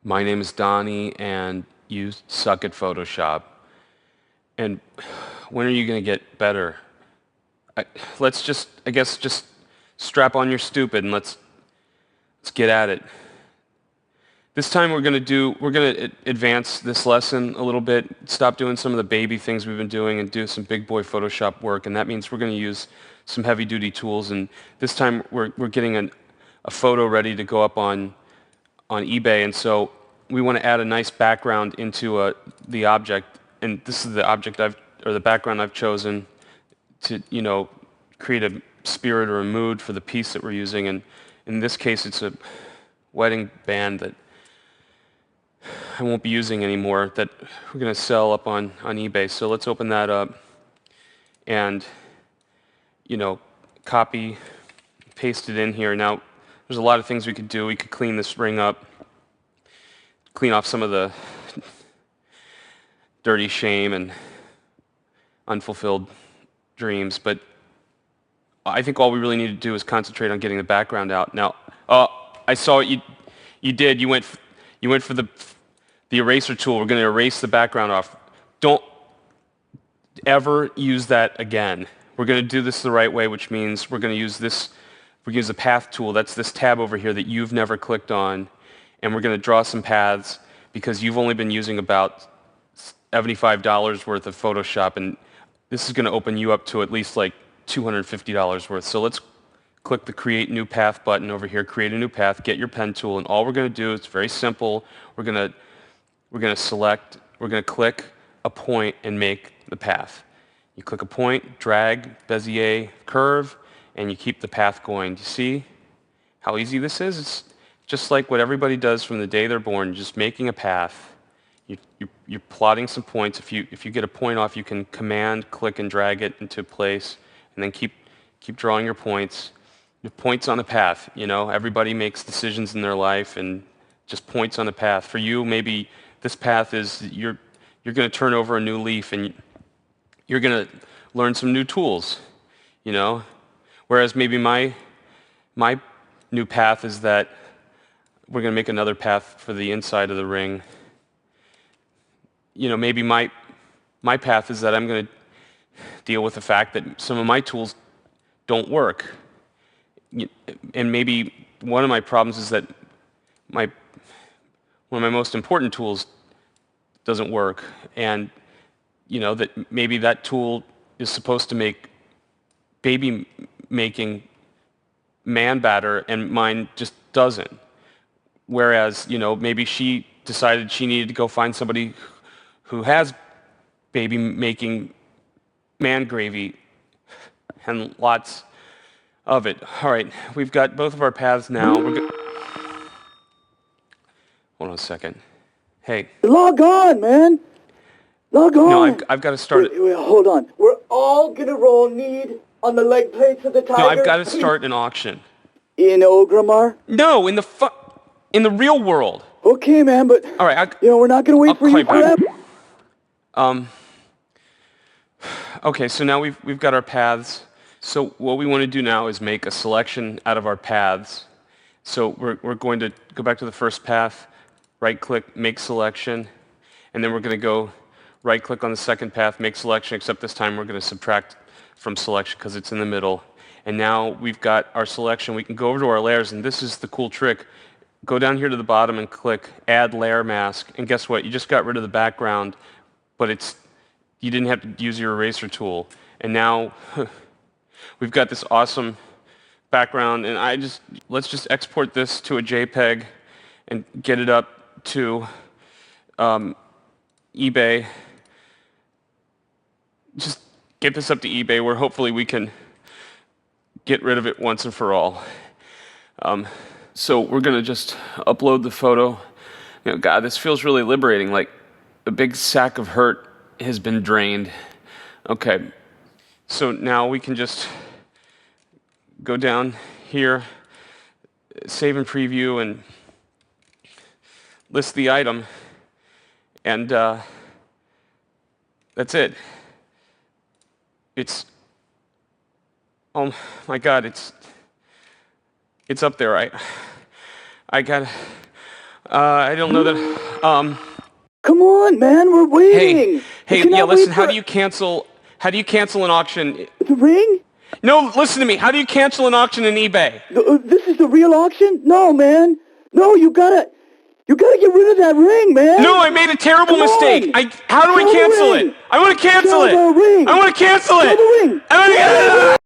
My name is Donnie, and you suck at Photoshop. And when are you going to get better? Let's just, I guess, just strap on your stupid and let's get at it. This time we're going to advance this lesson a little bit, stop doing some of the baby things we've been doing and do some big boy Photoshop work. And that means we're going to use some heavy duty tools. And this time we're getting a photo ready to go up on eBay. And so we want to add a nice background into the object. And this is the object or the background I've chosen to, create a spirit or a mood for the piece that we're using. And in this case, it's a wedding band that I won't be using anymore that we're going to sell up on eBay. So let's open that up and, copy, paste it in here. Now, there's a lot of things we could do. We could clean this ring up, clean off some of the dirty shame and unfulfilled dreams. But I think all we really need to do is concentrate on getting the background out. Now, I saw what you did. You went for the eraser tool. We're going to erase the background off. Don't ever use that again. We're going to do this the right way, which means we're going to use this. We're going to use the path tool. That's this tab over here that you've never clicked on. And we're going to draw some paths because you've only been using about $75 worth of Photoshop. And this is going to open you up to at least like $250 worth. So let's click the Create New Path button over here. Create a new path. Get your pen tool. And all we're going to do, it's very simple. We're going to click a point and make the path. You click a point, drag, Bezier curve, and you keep the path going. Do you see how easy this is? It's just like what everybody does from the day they're born, just making a path. You're plotting some points. If you get a point off, you can command, click, and drag it into place, and then keep drawing your points. Your points on the path. Everybody makes decisions in their life, and just points on the path. For you, maybe this path is you're going to turn over a new leaf, and you're going to learn some new tools. Whereas maybe my new path is that we're going to make another path for the inside of the ring. Maybe my path is that I'm going to deal with the fact that some of my tools don't work. And maybe one of my problems is that one of my most important tools doesn't work. And, that maybe that tool is supposed to make baby making man batter and mine just doesn't. Whereas, maybe she decided she needed to go find somebody who has baby making man gravy and lots of it. All right, we've got both of our paths now. Hold on a second. Hey. Log on, man. Log on. No, I've got to start it. Wait, hold on. We're all gonna roll need on the leg plates of the tiger. No, I've got to start an auction. In Ogrimmar? No, in the real world. Okay, man, but all right, we're not gonna wait for you forever. Okay, so now we've got our paths. So what we want to do now is make a selection out of our paths. So we're going to go back to the first path, right-click, make selection, and then we're going to go right-click on the second path, make selection, except this time we're going to subtract from selection because it's in the middle. And now we've got our selection. We can go over to our layers, and this is the cool trick. Go down here to the bottom and click Add Layer Mask, and guess what? You just got rid of the background, but you didn't have to use your eraser tool. And now we've got this awesome background, and let's just export this to a JPEG and get it up to eBay. Just get this up to eBay where hopefully we can get rid of it once and for all. So we're going to just upload the photo. God, this feels really liberating, like a big sack of hurt has been drained. Okay, so now we can just go down here, save and preview, and list the item, and that's it. Oh my God, it's up there. I don't know that. Come on, man, we're waiting. Listen. How do you cancel an auction? The ring? No, listen to me. How do you cancel an auction in eBay? This is the real auction? No, man. No, you gotta get rid of that ring, man. No, I made a terrible mistake. How do I Show the cancel ring. it? I want to cancel Show it. the ring. I want to cancel it. Show the ring. I want to.